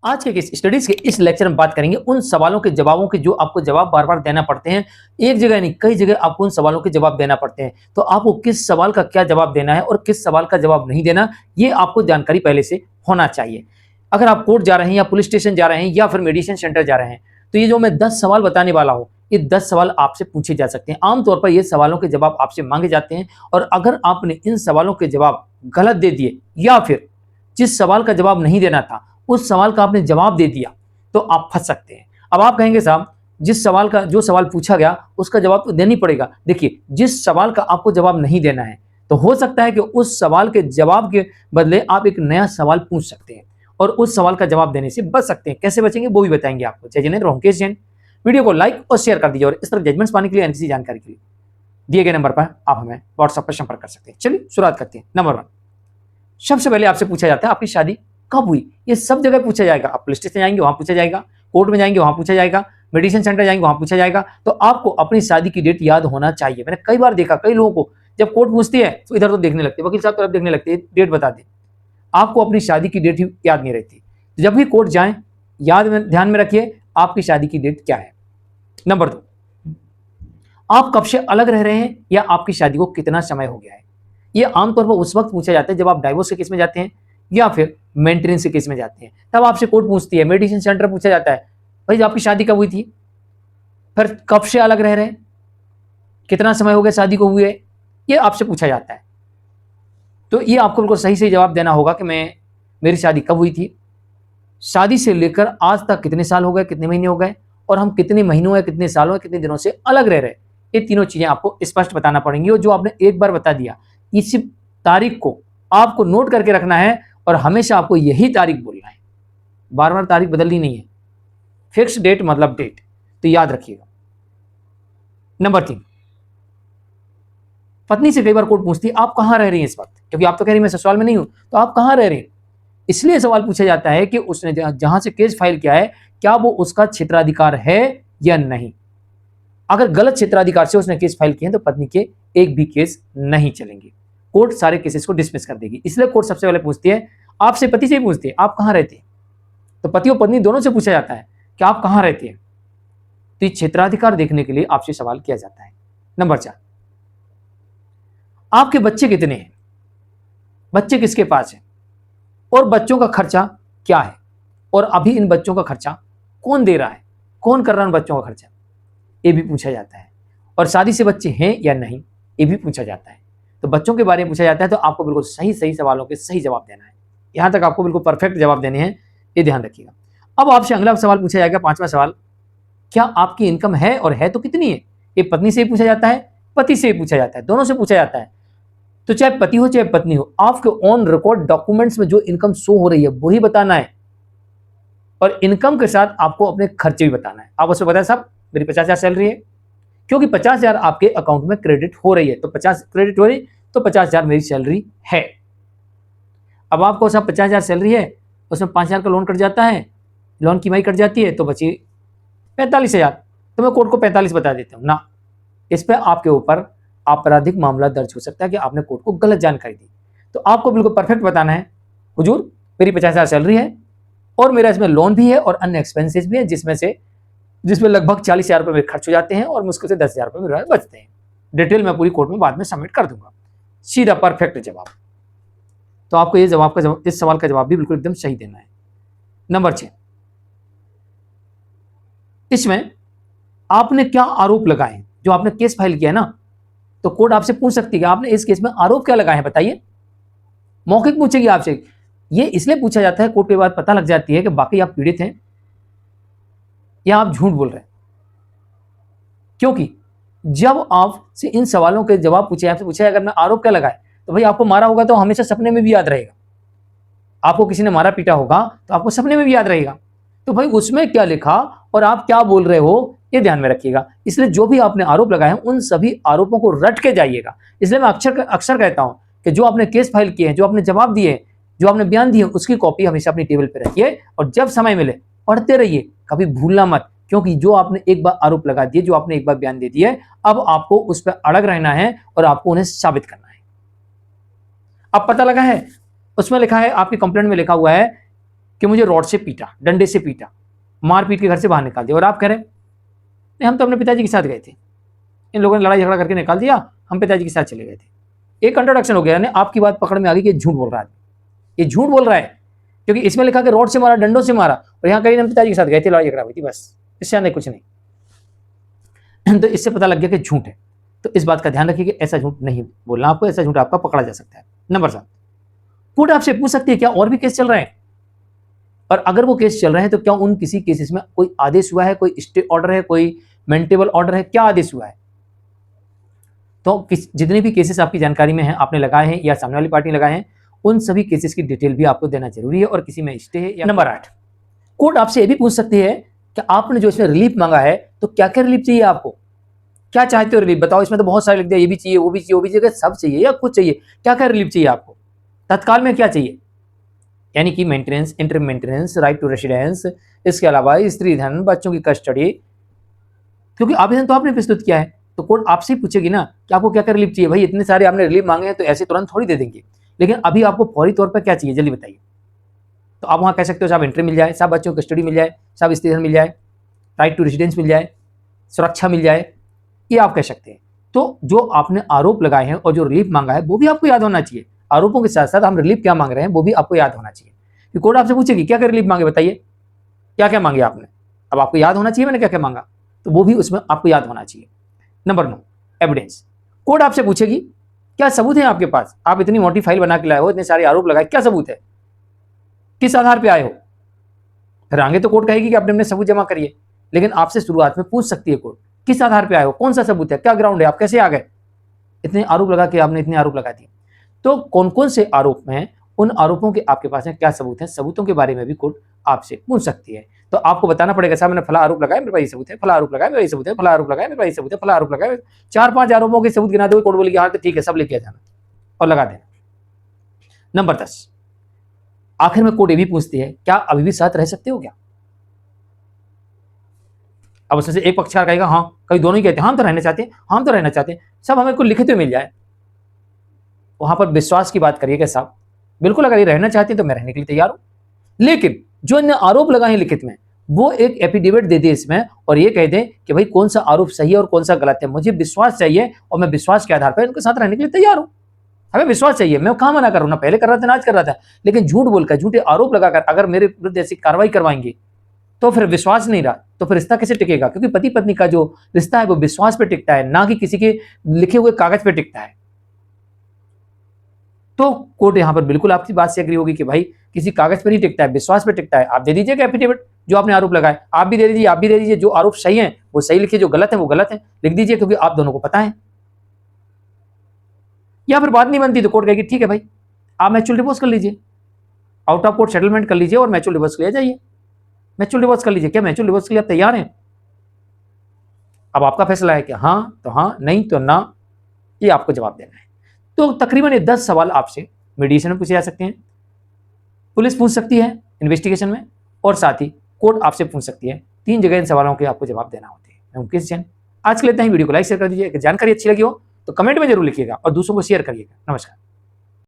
आज के स्टडीज के इस लेक्चर में बात करेंगे उन सवालों के जवाबों के जो आपको जवाब बार बार देना पड़ते हैं। एक जगह नहीं, कई जगह आपको उन सवालों के जवाब देना पड़ते हैं। तो आपको किस सवाल का क्या जवाब देना है और किस सवाल का जवाब नहीं देना, ये आपको जानकारी पहले से होना चाहिए। अगर आप कोर्ट जा रहे हैं या पुलिस स्टेशन जा रहे हैं या फिर मेडिसिन सेंटर जा रहे हैं, तो ये जो मैं 10 सवाल बताने वाला हूँ, ये 10 सवाल आपसे पूछे जा सकते हैं। आमतौर पर ये सवालों के जवाब आपसे मांगे जाते हैं, और अगर आपने इन सवालों के जवाब गलत दे दिए या फिर जिस सवाल का जवाब नहीं देना था उस सवाल का आपने जवाब दे दिया, तो आप फंस सकते हैं। अब आप कहेंगे साहब, जिस सवाल का जो सवाल पूछा गया उसका जवाब तो देना ही पड़ेगा। देखिए, जिस सवाल का आपको जवाब नहीं देना है, तो हो सकता है कि उस सवाल के जवाब के बदले आप एक नया सवाल पूछ सकते हैं और उस सवाल का जवाब देने से बच सकते हैं। कैसे बचेंगे वो भी बताएंगे आपको। जय जिनेंद्र, होमकेश जैन। वीडियो को लाइक और शेयर कर दीजिए और इस तरह जजमेंट्स पाने के लिए किसी जानकारी के लिए दिए गए नंबर पर आप हमें व्हाट्सएप पर संपर्क कर सकते हैं। चलिए शुरुआत करते हैं। नंबर 1, सबसे पहले आपसे पूछा जाता है आपकी शादी कब हुई। ये सब जगह पूछा जाएगा। आप पुलिस स्टेशन जाएंगे वहां पूछा जाएगा, कोर्ट में जाएंगे वहां पूछा जाएगा, मेडिसिन सेंटर जाएंगे वहां पूछा जाएगा। तो आपको अपनी शादी की डेट याद होना चाहिए। मैंने कई बार देखा, कई लोगों को जब कोर्ट पूछती है तो इधर तो देखने लगते, वकील साहब तरफ देखने लगते, डेट बता दे। आपको अपनी शादी की डेट याद नहीं रहती। जब भी कोर्ट जाएं, ध्यान में रखिए आपकी शादी की डेट क्या है। नंबर 2, आप कब से अलग रह रहे हैं या आपकी शादी को कितना समय हो गया है। ये आमतौर पर उस वक्त पूछा जाता है जब आप डाइवोर्स के केस में जाते हैं या फिर मेंटेनेंस के केस में जाते हैं, तब आपसे कोर्ट पूछती है। मेडिसिन सेंटर पूछा जाता है, भाई आपकी शादी कब हुई थी, फिर कब से अलग रह रहे हैं, कितना समय हो गया शादी को हुए, ये आपसे पूछा जाता है। तो ये आपको बिल्कुल सही सही जवाब देना होगा कि मेरी शादी कब हुई थी, शादी से लेकर आज तक कितने साल हो गए, कितने महीने हो गए, और हम कितने महीनों या कितने सालों या कितने दिनों से अलग रह रहे हैं। ये तीनों चीजें आपको स्पष्ट बताना पड़ेंगी। और जो आपने एक बार बता दिया, इसी तारीख को आपको नोट करके रखना है और हमेशा आपको यही तारीख बोलना है। बार बार तारीख बदलनी नहीं है। फिक्स डेट मतलब डेट, तो याद रखिएगा। नंबर 3, पत्नी से कई बार कोर्ट पूछती है आप कहां रह रही हैं इस वक्त, क्योंकि आप तो कह रही मैं ससुराल में नहीं हूं, तो आप कहां रह रही हैं। इसलिए सवाल पूछा जाता है कि उसने जहां से केस फाइल किया है क्या वो उसका क्षेत्राधिकार है या नहीं। अगर गलत क्षेत्राधिकार से उसने केस फाइल किए हैं तो पत्नी के एक भी केस नहीं चलेंगे, कोर्ट सारे केसेस को डिसमिस कर देगी। इसलिए कोर्ट सबसे पहले पूछती है, आपसे पति से ही पूछती है आप कहां रहते हैं। तो पति और पत्नी दोनों से पूछा जाता है कि आप कहां रहते हैं। तो ये क्षेत्राधिकार देखने के लिए आपसे सवाल किया जाता है। नंबर 4, आपके बच्चे कितने हैं, बच्चे किसके पास है और बच्चों का खर्चा क्या है, और अभी इन बच्चों का खर्चा कौन दे रहा है, कौन कर रहा है बच्चों का खर्चा, ये भी पूछा जाता है। और शादी से बच्चे हैं या नहीं, ये भी पूछा जाता है। तो बच्चों के बारे में पूछा जाता है, तो आपको बिल्कुल सही सही सवालों के सही जवाब देना है। यहां तक आपको बिल्कुल परफेक्ट जवाब देने हैं, ये ध्यान रखिएगा। अब आपसे अगला सवाल पूछा जाएगा, 5वां सवाल, क्या आपकी इनकम है और है तो कितनी है। ये पत्नी से ही पूछा जाता है, पति से ही पूछा जाता है, दोनों से पूछा जाता है। तो चाहे पति हो चाहे पत्नी हो, आपके ऑन रिकॉर्ड डॉक्यूमेंट्स में जो इनकम शो हो रही है वही बताना है, और इनकम के साथ आपको अपने खर्चे भी बताना है। आप उसमें बताएं साहब मेरी 50,000 सैलरी है, क्योंकि 50,000 आपके अकाउंट में क्रेडिट हो रही है, तो 50 क्रेडिट हो रही, तो 50,000 मेरी सैलरी है। अब आपको साहब 50,000 सैलरी है, उसमें 5,000 का लोन कट जाता है, लोन की EMI कट जाती है, तो बची 45,000। तो मैं कोर्ट को 45 बता देता हूँ ना, इस पर आपके ऊपर आपराधिक मामला दर्ज हो सकता है कि आपने कोर्ट को गलत जानकारी दी। तो आपको बिल्कुल परफेक्ट बताना है, हुजूर मेरी 50,000 सैलरी है और मेरा इसमें लोन भी है और अन्य एक्सपेंसेस भी है, जिसमें लगभग 40,000 रुपये मेरे खर्च हो जाते हैं और मुश्किल से 10,000 रुपये मेरे बचते हैं। डिटेल मैं पूरी कोर्ट में बाद में सबमिट कर दूंगा। सीधा परफेक्ट जवाब। तो आपको ये जवाब इस सवाल का जवाब भी बिल्कुल एकदम सही देना है। नंबर 6, इसमें आपने क्या आरोप लगाए, जो आपने केस फाइल किया है ना, तो कोर्ट आपसे पूछ सकती है आपने इस केस में आरोप क्या लगाए हैं बताइए। मौखिक पूछेगी आपसे। ये इसलिए पूछा जाता है, कोर्ट के बाद पता लग जाती है कि बाकी आप पीड़ित हैं या आप झूठ बोल रहे हैं। क्योंकि जब आपसे इन सवालों के जवाब पूछे, आपसे पूछा अगर मैं आरोप क्या लगाए, तो भाई आपको मारा होगा तो हमेशा सपने में भी याद रहेगा। आपको किसी ने मारा पीटा होगा तो आपको सपने में भी याद रहेगा। तो भाई उसमें क्या लिखा और आप क्या बोल रहे हो, ये ध्यान में रखिएगा। इसलिए जो भी आपने आरोप लगाए हैं उन सभी आरोपों को रट के जाइएगा। इसलिए मैं अक्सर कहता हूं कि जो आपने केस फाइल किए हैं, जो आपने जवाब दिए, जो आपने बयान दिए, उसकी कॉपी हमेशा अपनी टेबल पर रखिए और जब समय मिले पढ़ते रहिए, कभी भूलना मत। क्योंकि जो आपने एक बार आरोप लगा दिए, जो आपने एक बार बयान दे दिए, अब आपको उस पर अड़ग रहना है और आपको उन्हें साबित करना है। अब पता लगा है, उसमें लिखा है, आपकी कंप्लेंट में लिखा हुआ है कि मुझे रॉड से पीटा, डंडे से पीटा, मार पीट के घर से बाहर निकाल दिया, और आप कह रहे नहीं हम तो अपने पिताजी के साथ गए थे, इन लोगों ने लड़ाई झगड़ा करके निकाल दिया, हम पिताजी के साथ चले गए थे। एक कंट्रोडक्शन हो गया, यानी आपकी बात पकड़ में आ गई कि झूठ बोल रहा है, ये झूठ बोल रहा है, क्योंकि इसमें लिखा कि रॉड से मारा, डंडों से मारा, और यहाँ कहीं हम पिताजी के साथ गए थे, लड़ाई झगड़ा हुई थी, बस इससे नहीं कुछ नहीं। तो इससे पता लग गया कि झूठ है। तो इस बात का ध्यान रखिए कि ऐसा झूठ नहीं बोलना आपको, ऐसा झूठ आपका पकड़ा जा सकता है। नंबर 7, कोर्ट आपसे पूछ सकती है क्या और भी केस चल रहे हैं, और अगर वो केस चल रहे हैं तो क्या उन किसी केसेस में कोई आदेश हुआ है, कोई स्टे ऑर्डर है, कोई मेंटेबल ऑर्डर है, क्या आदेश हुआ है। तो जितने भी केसेस आपकी जानकारी में हैं, आपने लगाए हैं या सामने वाली पार्टी लगाए हैं, उन सभी केसेस की डिटेल भी आपको देना जरूरी है, और किसी में स्टे है या। नंबर 8, कोर्ट आपसे यह भी पूछ सकती है कि आपने जो इसमें रिलीफ मांगा है तो क्या क्या रिलीफ चाहिए आपको, क्या चाहते हो रिलीफ बताओ। इसमें तो बहुत सारे लिख दिया, ये भी चाहिए, वो भी चाहिए, वो भी चाहिए, सब चाहिए या कुछ चाहिए, क्या क्या रिलीफ चाहिए आपको, तत्काल में क्या चाहिए, यानी कि maintenance, interim maintenance, right to residence, इसके अलावा स्त्री धन, बच्चों की कस्टडी, क्योंकि आवेदन तो आपने प्रस्तुत किया है, तो कोर्ट आपसे ही पूछेगी ना कि आपको क्या क्या रिलीफ चाहिए। भाई इतने सारे आपने रिलीफ मांगे हैं तो ऐसे तुरंत थोड़ी दे देंगे, लेकिन अभी आपको फौरी तौर पर क्या चाहिए जल्दी बताइए। तो आप वहां कह सकते हो साहब एंट्री मिल जाए, साहब बच्चों की कस्टडी मिल जाए, साहब स्त्री धन मिल जाए, राइट टू रेसिडेंस मिल जाए, सुरक्षा मिल जाए, ये आप कह सकते हैं। तो जो आपने आरोप लगाए हैं और जो रिलीफ मांगा है वो भी आपको याद होना चाहिए। आरोपों के साथ साथ हम रिलीफ क्या मांग रहे हैं वो भी आपको याद होना चाहिए, कि कोर्ट आपसे पूछेगी क्या क्या रिलीफ मांगे बताइए, क्या क्या मांगे आपने, अब आपको याद होना चाहिए मैंने क्या क्या मांगा, तो वो भी उसमें आपको याद होना चाहिए। Number 9, evidence. कोर्ट आपसे पूछेगी क्या सबूत है आपके पास, आप इतनी मोटी फाइल बना के लाए हो, इतने सारे आरोप लगाए, क्या सबूत है, किस आधार पर आए हो। फिर आगे तो कोर्ट कहेगी कि आपने अपने सबूत जमा करिए, लेकिन आपसे शुरुआत में पूछ सकती है कोर्ट किस आधार पे आए हो, कौन सा सबूत है, क्या ग्राउंड है, आप कैसे आ गए, इतने आरोप लगा के आपने इतने आरोप लगा दिए। तो कौन कौन से आरोप हैं, उन आरोपों के आपके पास हैं, क्या सबूत हैं, सबूतों के बारे में भी कोर्ट आपसे पूछ सकती है। तो आपको बताना पड़ेगा साहब मैंने फला आरोप लगाया, मेरे पास ये सबूत है, फला आरोप लगाया, मेरा ये सबूत है, फला आरोप लगाया, मेरे पास ये सबूत है, फला आरोप लगाया, 4-5 आरोपों के सबूत गिना दो, कोर्ट बोलेगी हाँ तो ठीक है सब लेके जाना और लगा देना। नंबर 10, आखिर में कोर्ट ये भी पूछती है क्या अभी भी साथ रह सकते हो क्या। अब उसमें से एक पक्षकार कहेगा हाँ, कभी दोनों ही कहते हैं हम तो रहना चाहते हैं, हम तो रहना चाहते हैं, सब हमें कुछ लिखित में मिल जाए। वहां पर विश्वास की बात करिए कि साहब बिल्कुल अगर ये रहना चाहते हैं तो मैं रहने के लिए तैयार हूं, लेकिन जो इन्हें आरोप लगाए हैं लिखित में वो एक एफिडेविट दे दे इसमें और ये कह दें कि भाई कौन सा आरोप सही है और कौन सा गलत है, मुझे विश्वास चाहिए और मैं विश्वास के आधार पर इनके साथ रहने के लिए तैयार हूं। हमें विश्वास चाहिए, मैं कहां मना कर रहा हूं, ना पहले कर रहा था ना आज कर रहा था, लेकिन झूठ बोलकर झूठे आरोप लगाकर अगर मेरे विरुद्ध ऐसी कार्रवाई करवाएंगे तो फिर विश्वास नहीं रहा, तो फिर रिश्ता कैसे टिकेगा, क्योंकि पति पत्नी का जो रिश्ता है वो विश्वास पे टिकता है, ना कि किसी के लिखे हुए कागज पे टिकता है। तो कोर्ट यहां पर बिल्कुल आपकी बात से एग्री होगी कि भाई किसी कागज पे नहीं टिकता है, विश्वास पे टिकता है। आप दे दीजिएगा एफिडेविट जो आपने आरोप लगाए, आप भी दे दीजिए, आप भी दे दीजिए, जो आरोप सही है वो सही लिखिए, जो गलत है वो गलत है लिख दीजिए, क्योंकि आप दोनों को पता है। या फिर बात नहीं बनती तो कोर्ट कहेगी ठीक है भाई आप म्यूचुअल डिवोर्स कर लीजिए, आउट ऑफ कोर्ट सेटलमेंट कर लीजिए और म्यूचुअल डिवोर्स ले जाइए, म्यूचुअल डिवोर्स कर लीजिए। क्या म्यूचुअल डिवोर्स के लिए आप तैयार हैं? अब आपका फैसला है कि हाँ तो हाँ, नहीं तो ना, ये आपको जवाब देना है। तो तकरीबन ये 10 सवाल आपसे मीडिएशन में पूछे जा सकते हैं, पुलिस पूछ सकती है इन्वेस्टिगेशन में, और साथ ही कोर्ट आपसे पूछ सकती है। 3 जगह इन सवालों के आपको जवाब देना होते हैं। मैं मुकेश जैन आज के लिए इतना ही। वीडियो को लाइक शेयर कर दीजिए। अगर जानकारी अच्छी लगी हो तो कमेंट में जरूर लिखिएगा और दूसरों को शेयर करिएगा। नमस्कार।